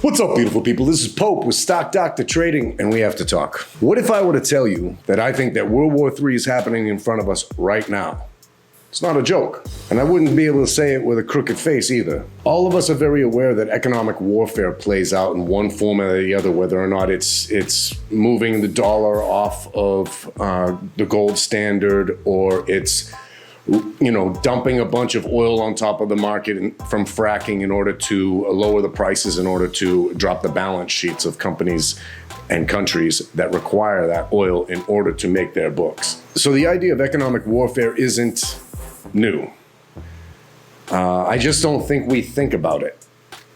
What's up, beautiful people? This is Pope with Stock Docta Trading, and we have to talk. What if I were to tell you that I think that World War III is happening in front of us right now? It's not a joke, and I wouldn't be able to say it with a crooked face either. All of us are very aware that economic warfare plays out in one form or the other, whether or not it's moving the dollar off of the gold standard, or it's dumping a bunch of oil on top of the market from fracking in order to lower the prices, in order to drop the balance sheets of companies and countries that require that oil in order to make their books. So the idea of economic warfare isn't new. I just don't think we think about it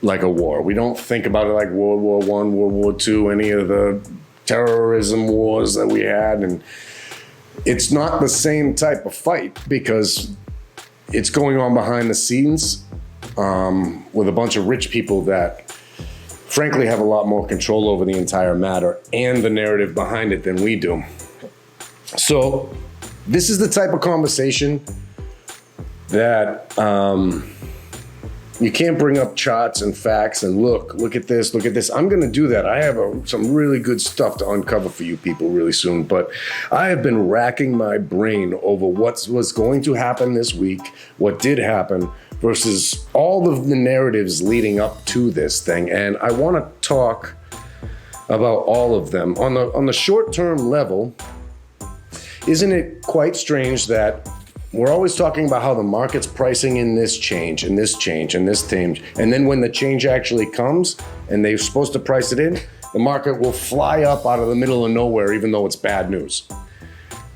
like a war. We don't think about it like World War I, World War II, any of the terrorism wars that we had. And it's not the same type of fight because it's going on behind the scenes with a bunch of rich people that frankly have a lot more control over the entire matter and the narrative behind it than we do. So this is the type of conversation that you can't bring up charts and facts and look at this, look at this. I'm going to do that. I have some really good stuff to uncover for you people really soon, but I have been racking my brain over what was going to happen this week, what did happen, versus all of the narratives leading up to this thing. And I want to talk about all of them. On the short-term level, isn't it quite strange that we're always talking about how the market's pricing in this change and this change and this change, and then when the change actually comes and they're supposed to price it in, the market will fly up out of the middle of nowhere even though it's bad news.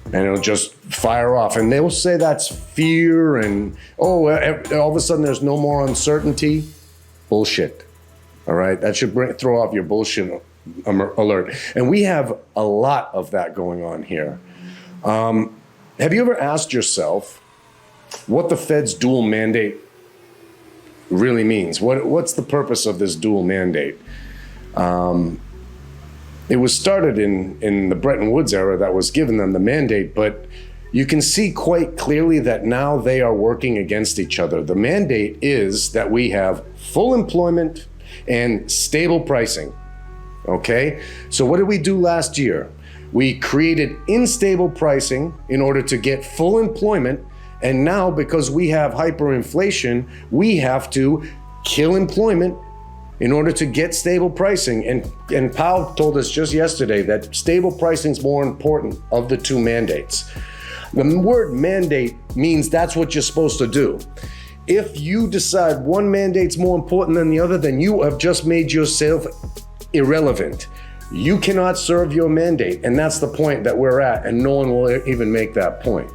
And it'll just fire off. And they will say that's fear and, all of a sudden there's no more uncertainty. Bullshit. All right? That should throw off your bullshit alert. And we have a lot of that going on here. Have you ever asked yourself what the Fed's dual mandate really means? What's the purpose of this dual mandate? It was started in the Bretton Woods era that was given them the mandate, but you can see quite clearly that now they are working against each other. The mandate is that we have full employment and stable pricing, okay? So what did we do last year? We created unstable pricing in order to get full employment, and now because we have hyperinflation, we have to kill employment in order to get stable pricing. And Powell told us just yesterday that stable pricing is more important of the two mandates. The word mandate means that's what you're supposed to do. If you decide one mandate's more important than the other, then you have just made yourself irrelevant. You cannot serve your mandate, and that's the point that we're at, and no one will even make that point.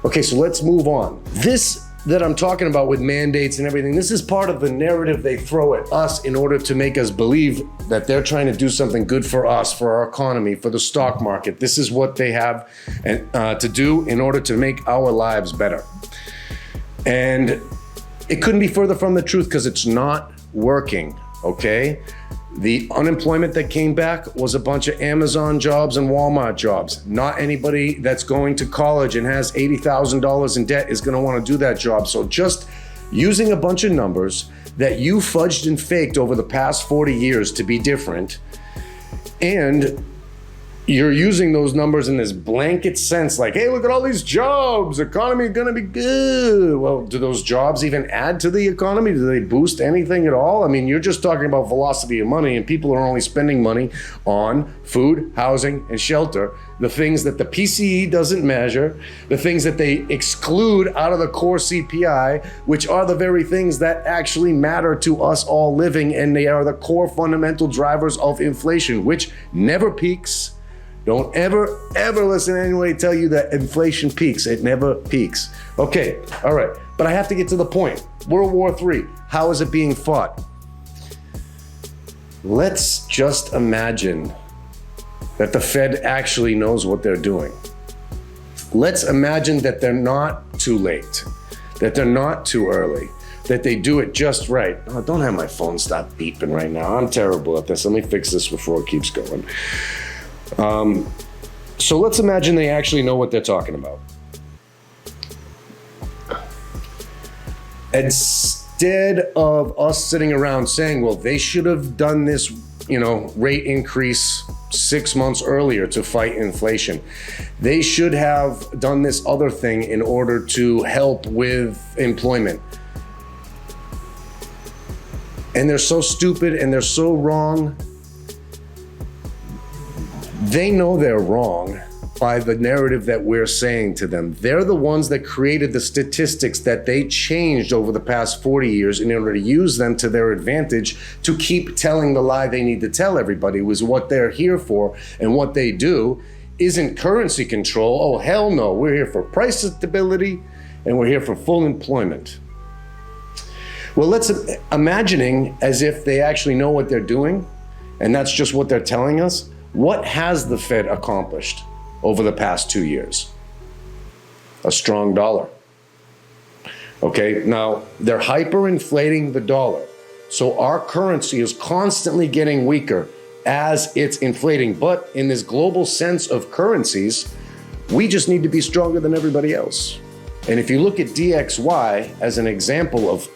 Okay, so let's move on. This that I'm talking about with mandates and everything, this is part of the narrative they throw at us in order to make us believe that they're trying to do something good for us, for our economy, for the stock market. This is what they have to do in order to make our lives better. And it couldn't be further from the truth because it's not working, okay? The unemployment that came back was a bunch of Amazon jobs and Walmart jobs. Not anybody that's going to college and has $80,000 in debt is going to want to do that job. So just using a bunch of numbers that you fudged and faked over the past 40 years to be different, and you're using those numbers in this blanket sense, like, hey, look at all these jobs, economy gonna be good. Well, do those jobs even add to the economy? Do they boost anything at all? I mean, you're just talking about velocity of money, and people are only spending money on food, housing, and shelter, the things that the PCE doesn't measure, the things that they exclude out of the core CPI, which are the very things that actually matter to us all living, and they are the core fundamental drivers of inflation, which never peaks. Don't ever listen to anybody tell you that inflation peaks. It never peaks. Okay, all right, but I have to get to the point. World War III, how is it being fought? Let's just imagine that the Fed actually knows what they're doing. Let's imagine that they're not too late, that they're not too early, that they do it just right. Oh, don't have my phone stop beeping right now. I'm terrible at this. Let me fix this before it keeps going. So let's imagine they actually know what they're talking about. And instead of us sitting around saying, well, they should have done this, rate increase 6 months earlier to fight inflation. They should have done this other thing in order to help with employment. And they're so stupid and they're so wrong. They know they're wrong by the narrative that we're saying to them. They're the ones that created the statistics that they changed over the past 40 years in order to use them to their advantage to keep telling the lie they need to tell everybody was what they're here for. And what they do isn't currency control. Oh, hell no. We're here for price stability and we're here for full employment. Well, let's imagining as if they actually know what they're doing, and that's just what they're telling us. What has the Fed accomplished over the past 2 years? A strong dollar. Okay, now they're hyperinflating the dollar. So our currency is constantly getting weaker as it's inflating. But in this global sense of currencies, we just need to be stronger than everybody else. And if you look at DXY as an example of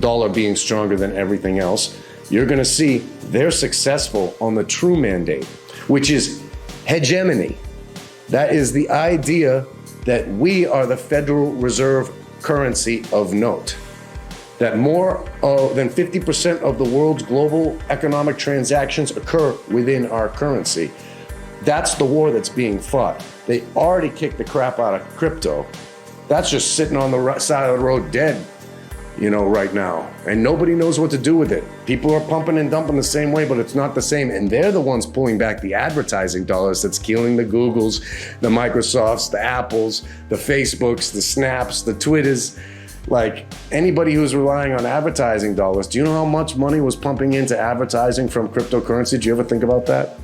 dollar being stronger than everything else, you're going to see they're successful on the true mandate, which is hegemony. That is the idea that we are the Federal Reserve currency of note, that more than 50% of the world's global economic transactions occur within our currency. That's the war that's being fought. They already kicked the crap out of crypto. That's just sitting on the side of the road dead, right now. And nobody knows what to do with it. People are pumping and dumping the same way, but it's not the same. And they're the ones pulling back the advertising dollars that's killing the Googles, the Microsofts, the Apples, the Facebooks, the Snaps, the Twitters. Like anybody who's relying on advertising dollars, do you know how much money was pumping into advertising from cryptocurrency? Do you ever think about that?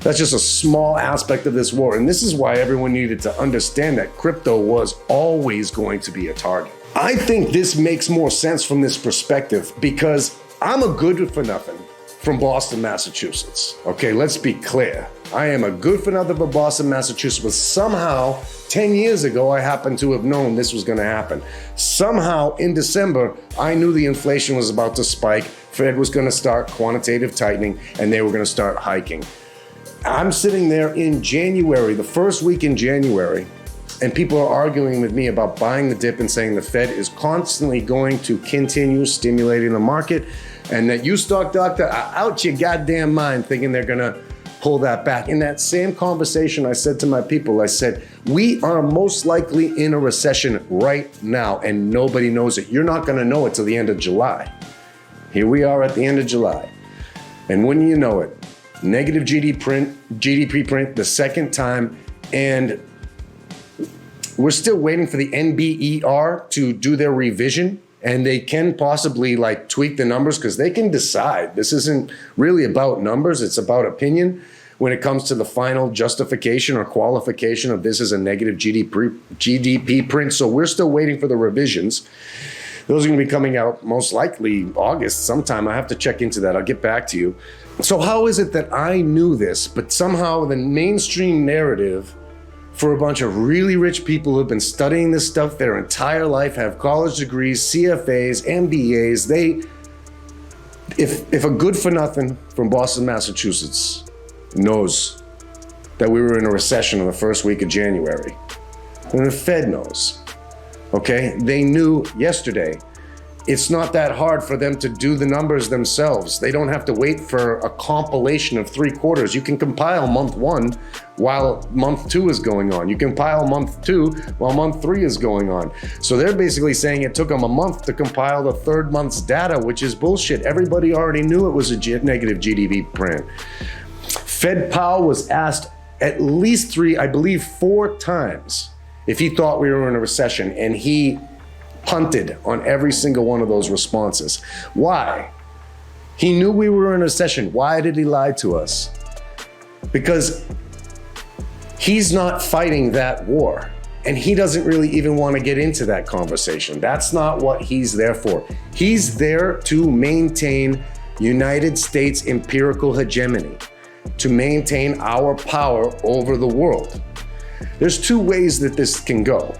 That's just a small aspect of this war. And this is why everyone needed to understand that crypto was always going to be a target. I think this makes more sense from this perspective because I'm a good-for-nothing from Boston, Massachusetts. Okay, let's be clear. I am a good-for-nothing from Boston, Massachusetts, but somehow 10 years ago, I happened to have known this was going to happen. Somehow in December, I knew the inflation was about to spike. Fed was going to start quantitative tightening and they were going to start hiking. I'm sitting there in January, the first week in January, and people are arguing with me about buying the dip and saying the Fed is constantly going to continue stimulating the market and that you, Stock Docta, are out your goddamn mind thinking they're gonna pull that back. In that same conversation, I said to my people, I said, we are most likely in a recession right now and nobody knows it. You're not gonna know it till the end of July. Here we are at the end of July. And when you know it, negative GDP print the second time, and we're still waiting for the NBER to do their revision, and they can possibly tweak the numbers because they can decide. This isn't really about numbers, it's about opinion when it comes to the final justification or qualification of this as a negative GDP print. So we're still waiting for the revisions. Those are going to be coming out most likely August sometime. I have to check into that. I'll get back to you. So how is it that I knew this, but somehow the mainstream narrative for a bunch of really rich people who've been studying this stuff their entire life, have college degrees, CFAs, MBAs, if a good-for-nothing from Boston, Massachusetts knows that we were in a recession in the first week of January, then the Fed knows, okay? They knew yesterday. It's not that hard for them to do the numbers themselves. They don't have to wait for a compilation of 3 quarters. You can compile month 1 while month 2 is going on. You compile month 2 while month 3 is going on. So they're basically saying it took them a month to compile the 3rd month's data, which is bullshit. Everybody already knew it was a negative GDP print. Fed Powell was asked at least 3, I believe 4 times if he thought we were in a recession, and he punted on every single one of those responses. Why? He knew we were in a recession. Why did he lie to us? Because he's not fighting that war, and he doesn't really even want to get into that conversation. That's not what he's there for. He's there to maintain United States empirical hegemony, to maintain our power over the world. There's 2 ways that this can go.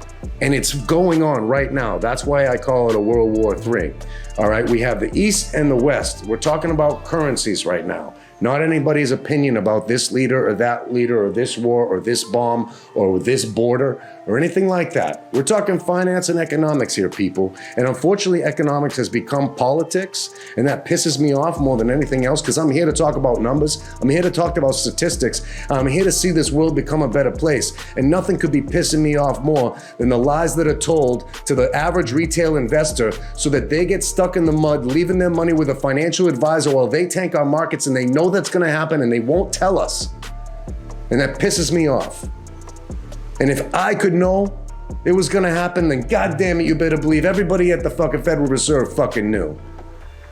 And it's going on right now. That's why I call it a World War III. All right, we have the East and the West. We're talking about currencies right now. Not anybody's opinion about this leader or that leader or this war or this bomb or this border or anything like that. We're talking finance and economics here, people. And unfortunately, economics has become politics, and that pisses me off more than anything else, because I'm here to talk about numbers. I'm here to talk about statistics. I'm here to see this world become a better place. And nothing could be pissing me off more than the lies that are told to the average retail investor so that they get stuck in the mud, leaving their money with a financial advisor while they tank our markets, and they know that's gonna happen and they won't tell us. And that pisses me off. And if I could know it was gonna happen, then goddamn it, you better believe everybody at the fucking Federal Reserve fucking knew.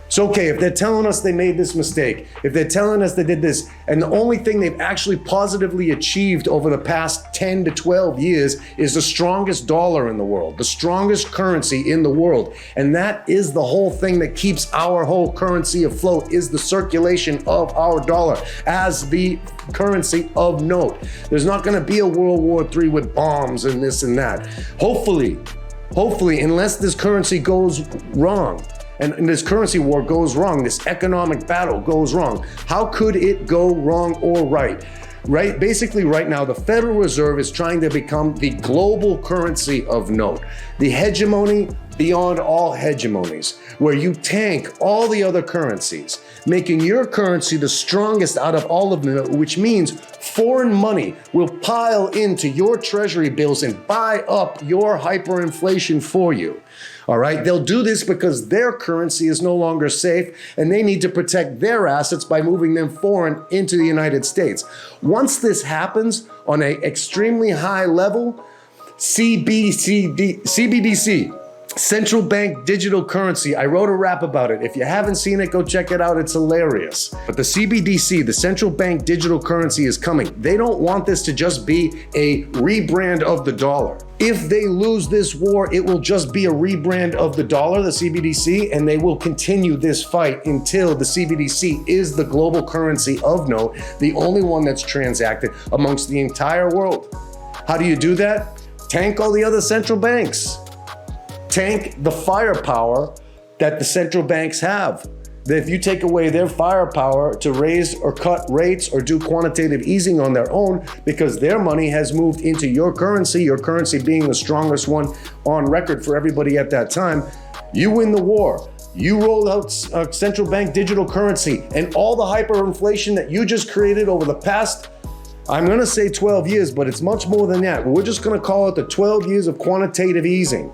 It's okay if they're telling us they made this mistake, if they're telling us they did this, and the only thing they've actually positively achieved over the past 10 to 12 years is the strongest dollar in the world, the strongest currency in the world. And that is the whole thing that keeps our whole currency afloat, is the circulation of our dollar as the currency of note. There's not gonna be a World War III with bombs and this and that. Hopefully, unless this currency goes wrong, and this currency war goes wrong, this economic battle goes wrong. How could it go wrong or right? Right, basically right now, the Federal Reserve is trying to become the global currency of note. The hegemony beyond all hegemonies, where you tank all the other currencies, making your currency the strongest out of all of them, which means foreign money will pile into your treasury bills and buy up your hyperinflation for you. All right, they'll do this because their currency is no longer safe and they need to protect their assets by moving them foreign into the United States. Once this happens on an extremely high level, CBDC, Central Bank Digital Currency. I wrote a rap about it. If you haven't seen it, go check it out. It's hilarious. But the CBDC, the Central Bank Digital Currency, is coming. They don't want this to just be a rebrand of the dollar. If they lose this war, it will just be a rebrand of the dollar, the CBDC, and they will continue this fight until the CBDC is the global currency of note, the only one that's transacted amongst the entire world. How do you do that? Tank all the other central banks. Tank the firepower that the central banks have. That if you take away their firepower to raise or cut rates or do quantitative easing on their own, because their money has moved into your currency being the strongest one on record for everybody at that time, you win the war. You roll out central bank digital currency, and all the hyperinflation that you just created over the past, I'm gonna say 12 years, but it's much more than that. We're just gonna call it the 12 years of quantitative easing.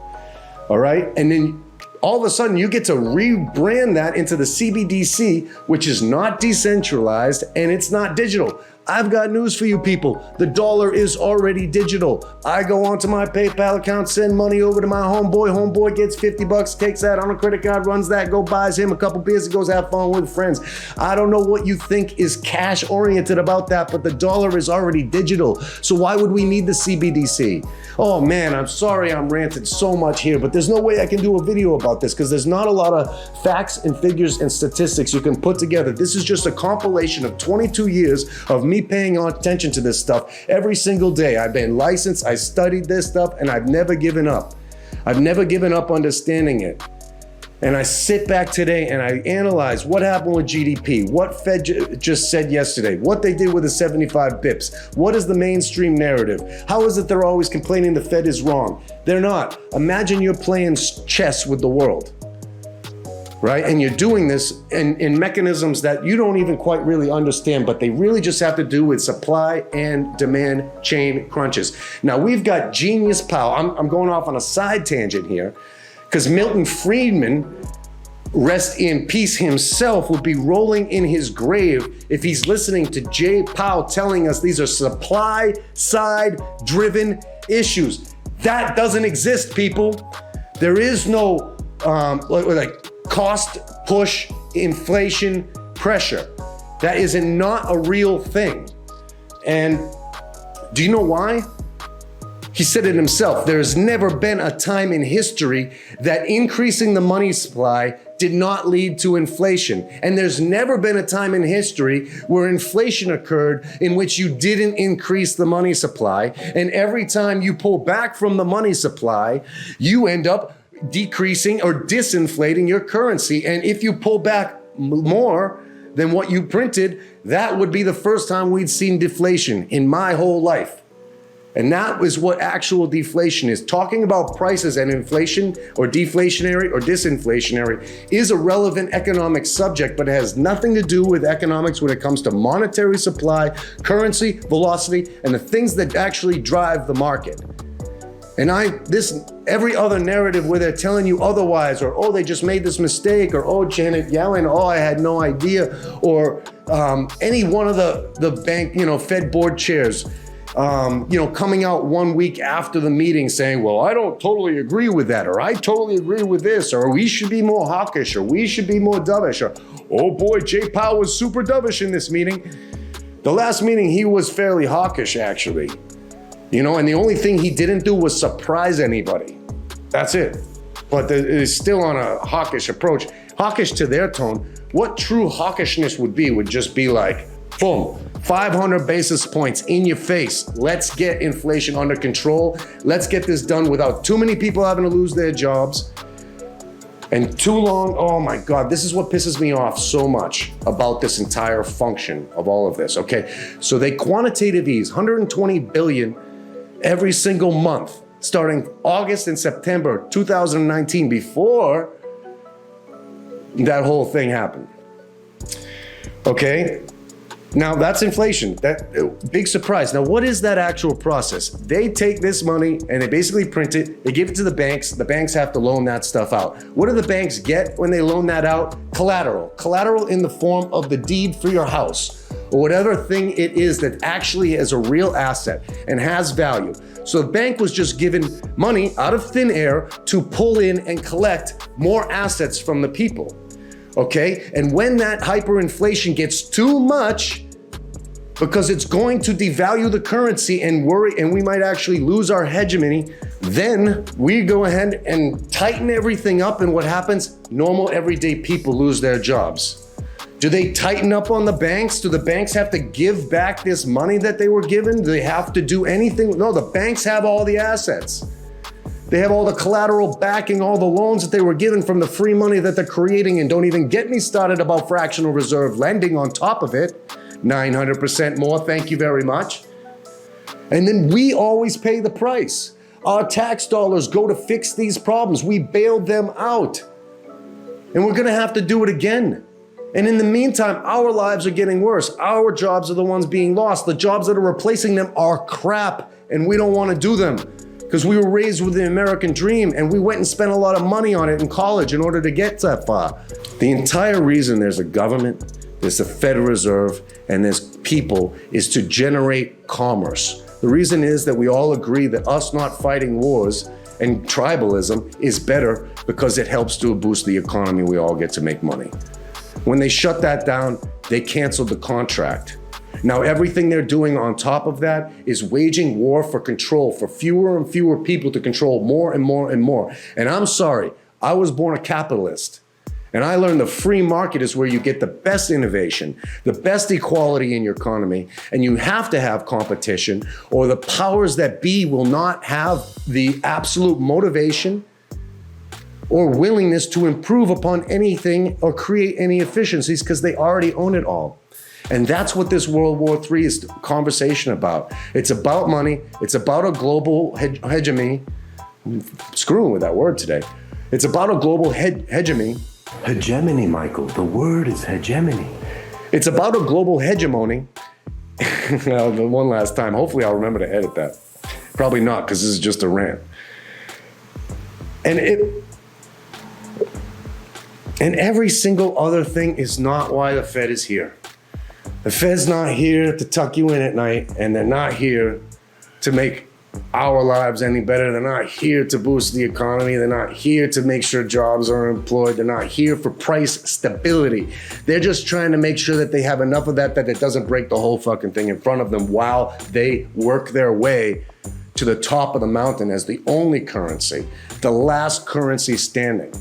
All right, and then all of a sudden you get to rebrand that into the CBDC, which is not decentralized and it's not digital. I've got news for you people. The dollar is already digital. I go onto my PayPal account, send money over to my homeboy. Homeboy gets 50 bucks, takes that on a credit card, runs that, go buys him a couple beers, and goes have fun with friends. I don't know what you think is cash oriented about that, but the dollar is already digital. So why would we need the CBDC? Oh man, I'm sorry I'm ranted so much here, but there's no way I can do a video about this because there's not a lot of facts and figures and statistics you can put together. This is just a compilation of 22 years of me paying attention to this stuff every single day. I've been licensed, I studied this stuff, and I've never given up. I've never given up understanding it. And I sit back today and I analyze what happened with GDP, what Fed just said yesterday, what they did with the 75 bips, what is the mainstream narrative? How is it they're always complaining the Fed is wrong? They're not. Imagine you're playing chess with the world, right? And you're doing this in mechanisms that you don't even quite really understand, but they really just have to do with supply and demand chain crunches. Now we've got genius power. I'm going off on a side tangent here, because Milton Friedman, rest in peace himself, would be rolling in his grave if he's listening to Jay Powell telling us these are supply side driven issues. That doesn't exist, people. There is no like cost push inflation pressure. That is not a real thing. And do you know why? He said it himself. There's never been a time in history that increasing the money supply did not lead to inflation. And there's never been a time in history where inflation occurred in which you didn't increase the money supply. And every time you pull back from the money supply, you end up decreasing or disinflating your currency. And if you pull back more than what you printed, that would be the first time we'd seen deflation in my whole life. And that is what actual deflation is. Talking about prices and inflation or deflationary or disinflationary is a relevant economic subject, but it has nothing to do with economics when it comes to monetary supply, currency, velocity, and the things that actually drive the market. And every other narrative where they're telling you otherwise, or, oh, they just made this mistake, or, oh, Janet Yellen, oh, I had no idea, or any one of the bank, Fed board chairs, coming out 1 week after the meeting saying, well, I don't totally agree with that, or I totally agree with this, or we should be more hawkish, or we should be more dovish, or, oh boy, Jay Powell was super dovish in this meeting. The last meeting, he was fairly hawkish, actually. And the only thing he didn't do was surprise anybody. That's it. But it's still on a hawkish approach. Hawkish to their tone. What true hawkishness would just be like, boom, 500 basis points in your face. Let's get inflation under control. Let's get this done without too many people having to lose their jobs. And too long, oh my God, this is what pisses me off so much about this entire function of all of this, okay? So they quantitative ease, 120 billion every single month, starting August and September 2019, before that whole thing happened, okay? Now that's inflation, that big surprise. Now what is that actual process? They take this money and they basically print it, they give it to the banks have to loan that stuff out. What do the banks get when they loan that out? Collateral in the form of the deed for your house, or whatever thing it is that actually is a real asset and has value. So the bank was just given money out of thin air to pull in and collect more assets from the people. Okay, and when that hyperinflation gets too much, because it's going to devalue the currency and we might actually lose our hegemony, then we go ahead and tighten everything up, and what happens? Normal everyday people lose their jobs. Do they tighten up on the banks? Do the banks have to give back this money that they were given? Do they have to do anything? No, the banks have all the assets. They have all the collateral backing all the loans that they were given from the free money that they're creating. And don't even get me started about fractional reserve lending on top of it. 900% more, thank you very much. And then we always pay the price. Our tax dollars go to fix these problems. We bailed them out. And we're gonna have to do it again. And in the meantime, our lives are getting worse. Our jobs are the ones being lost. The jobs that are replacing them are crap, and we don't want to do them because we were raised with the American dream, and we went and spent a lot of money on it in college in order to get that far. The entire reason there's a government, there's the Federal Reserve, and there's people is to generate commerce. The reason is that we all agree that us not fighting wars and tribalism is better because it helps to boost the economy. We all get to make money. When they shut that down, they canceled the contract. Now everything they're doing on top of that is waging war for control, for fewer and fewer people to control more and more and more. And I'm sorry, I was born a capitalist. And I learned the free market is where you get the best innovation, the best equality in your economy, and you have to have competition, or the powers that be will not have the absolute motivation or willingness to improve upon anything or create any efficiencies because they already own it all. And that's what this World War III is conversation about. It's about money. It's about a global hegemony. I'm screwing with that word today. It's about a global hegemony. Hegemony, Michael. The word is hegemony. It's about a global hegemony. One last time. Hopefully I'll remember to edit that. Probably not, because this is just a rant. And every single other thing is not why the Fed is here. The Fed's not here to tuck you in at night, and they're not here to make our lives any better. They're not here to boost the economy. They're not here to make sure jobs are employed. They're not here for price stability. They're just trying to make sure that they have enough of that it doesn't break the whole fucking thing in front of them while they work their way to the top of the mountain as the only currency, the last currency standing.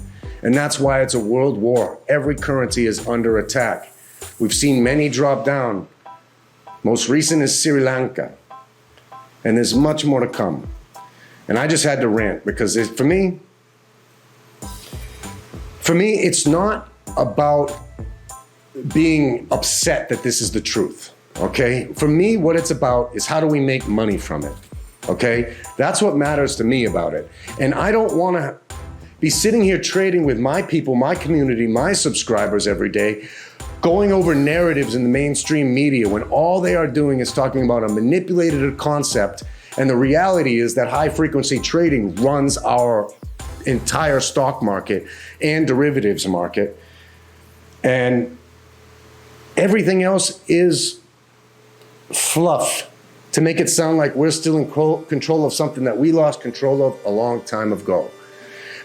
And that's why it's a world war. Every currency is under attack. We've seen many drop down. Most recent is Sri Lanka. And there's much more to come. And I just had to rant because for me, it's not about being upset that this is the truth, okay? For me, what it's about is how do we make money from it, okay? That's what matters to me about it. And I don't wanna be sitting here trading with my people, my community, my subscribers every day, going over narratives in the mainstream media when all they are doing is talking about a manipulated concept, and the reality is that high frequency trading runs our entire stock market and derivatives market. And everything else is fluff to make it sound like we're still in control of something that we lost control of a long time ago.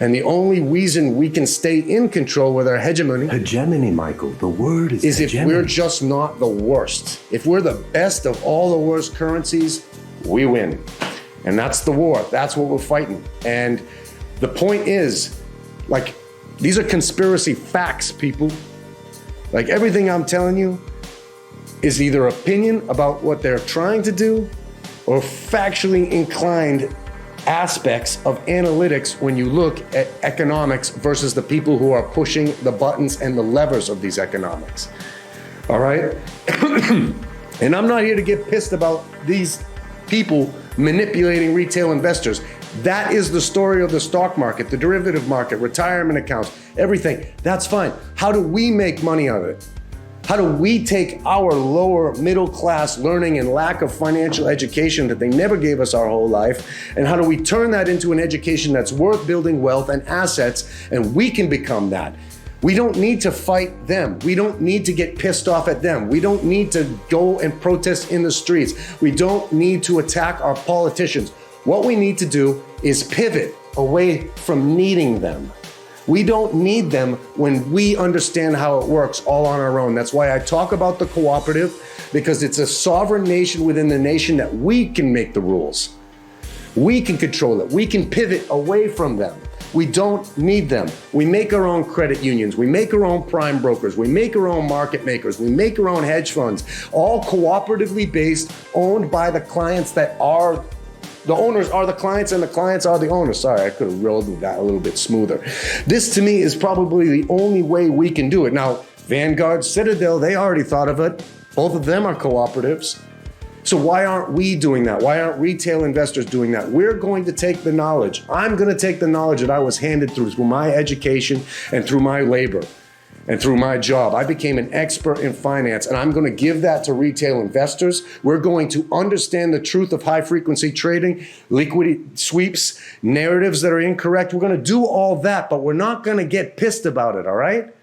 And the only reason we can stay in control with our hegemony, Michael, the word is hegemony. If we're just not the worst. If we're the best of all the worst currencies, we win. And that's the war. That's what we're fighting. And the point is, like, these are conspiracy facts, people. Like, everything I'm telling you is either opinion about what they're trying to do or factually inclined aspects of analytics when you look at economics versus the people who are pushing the buttons and the levers of these economics. All right? And I'm not here to get pissed about these people manipulating retail investors. That is the story of the stock market, the derivative market, retirement accounts, everything. That's fine. How do we make money of it? How do we take our lower middle class learning and lack of financial education that they never gave us our whole life, and how do we turn that into an education that's worth building wealth and assets, and we can become that? We don't need to fight them. We don't need to get pissed off at them. We don't need to go and protest in the streets. We don't need to attack our politicians. What we need to do is pivot away from needing them. We don't need them when we understand how it works all on our own. That's why I talk about the cooperative, because it's a sovereign nation within the nation that we can make the rules. We can control it. We can pivot away from them. We don't need them. We make our own credit unions. We make our own prime brokers. We make our own market makers. We make our own hedge funds, all cooperatively based, owned by the clients that are the owners are the clients and the clients are the owners. Sorry, I could have rolled with that a little bit smoother. This to me is probably the only way we can do it. Now, Vanguard, Citadel, they already thought of it. Both of them are cooperatives. So why aren't we doing that? Why aren't retail investors doing that? We're going to take the knowledge. I'm going to take the knowledge that I was handed through my education and through my labor and through my job. I became an expert in finance, and I'm going to give that to retail investors. We're going to understand the truth of high frequency trading, liquidity sweeps, narratives that are incorrect. We're going to do all that, but we're not going to get pissed about it, all right?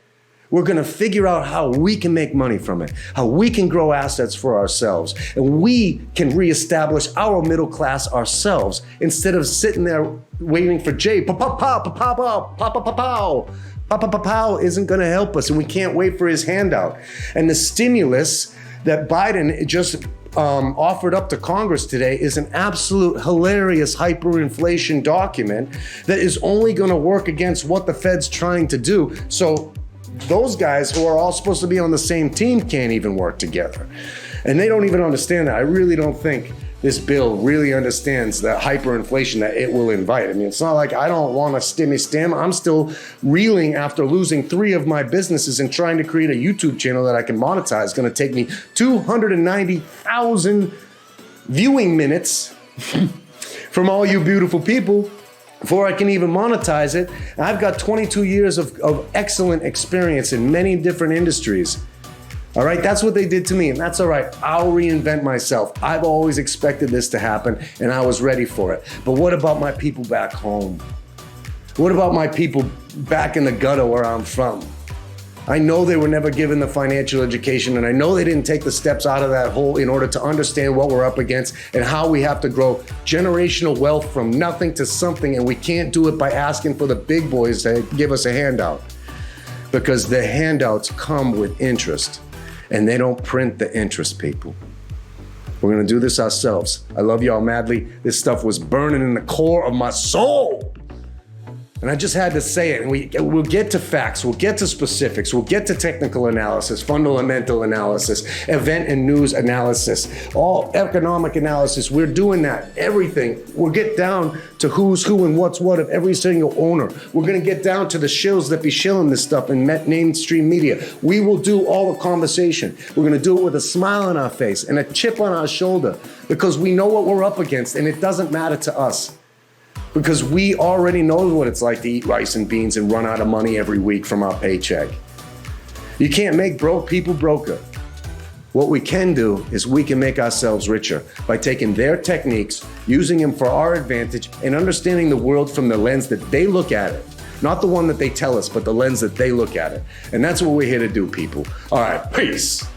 We're going to figure out how we can make money from it, how we can grow assets for ourselves, and we can reestablish our middle class ourselves instead of sitting there waiting for Jay. Pow isn't going to help us, and we can't wait for his handout. And the stimulus that Biden just offered up to Congress today is an absolute hilarious hyperinflation document that is only going to work against what the Fed's trying to do. So those guys who are all supposed to be on the same team can't even work together. And they don't even understand that. I really don't think this bill really understands the hyperinflation that it will invite. I mean, it's not like I don't want a stim. I'm still reeling after losing 3 of my businesses and trying to create a YouTube channel that I can monetize. It's going to take me 290,000 viewing minutes from all you beautiful people before I can even monetize it. And I've got 22 years of excellent experience in many different industries. All right, that's what they did to me, and that's all right. I'll reinvent myself. I've always expected this to happen, and I was ready for it. But what about my people back home? What about my people back in the gutter where I'm from? I know they were never given the financial education, and I know they didn't take the steps out of that hole in order to understand what we're up against and how we have to grow generational wealth from nothing to something, and we can't do it by asking for the big boys to give us a handout, because the handouts come with interest. And they don't print the interest, people. We're gonna do this ourselves. I love y'all madly. This stuff was burning in the core of my soul. And I just had to say it, and we'll get to facts, we'll get to specifics, we'll get to technical analysis, fundamental analysis, event and news analysis, all economic analysis. We're doing that, everything. We'll get down to who's who and what's what of every single owner. We're gonna get down to the shills that be shilling this stuff in mainstream media. We will do all the conversation. We're gonna do it with a smile on our face and a chip on our shoulder because we know what we're up against and it doesn't matter to us. Because we already know what it's like to eat rice and beans and run out of money every week from our paycheck. You can't make broke people broker. What we can do is we can make ourselves richer by taking their techniques, using them for our advantage, and understanding the world from the lens that they look at it. Not the one that they tell us, but the lens that they look at it. And that's what we're here to do, people. All right, peace.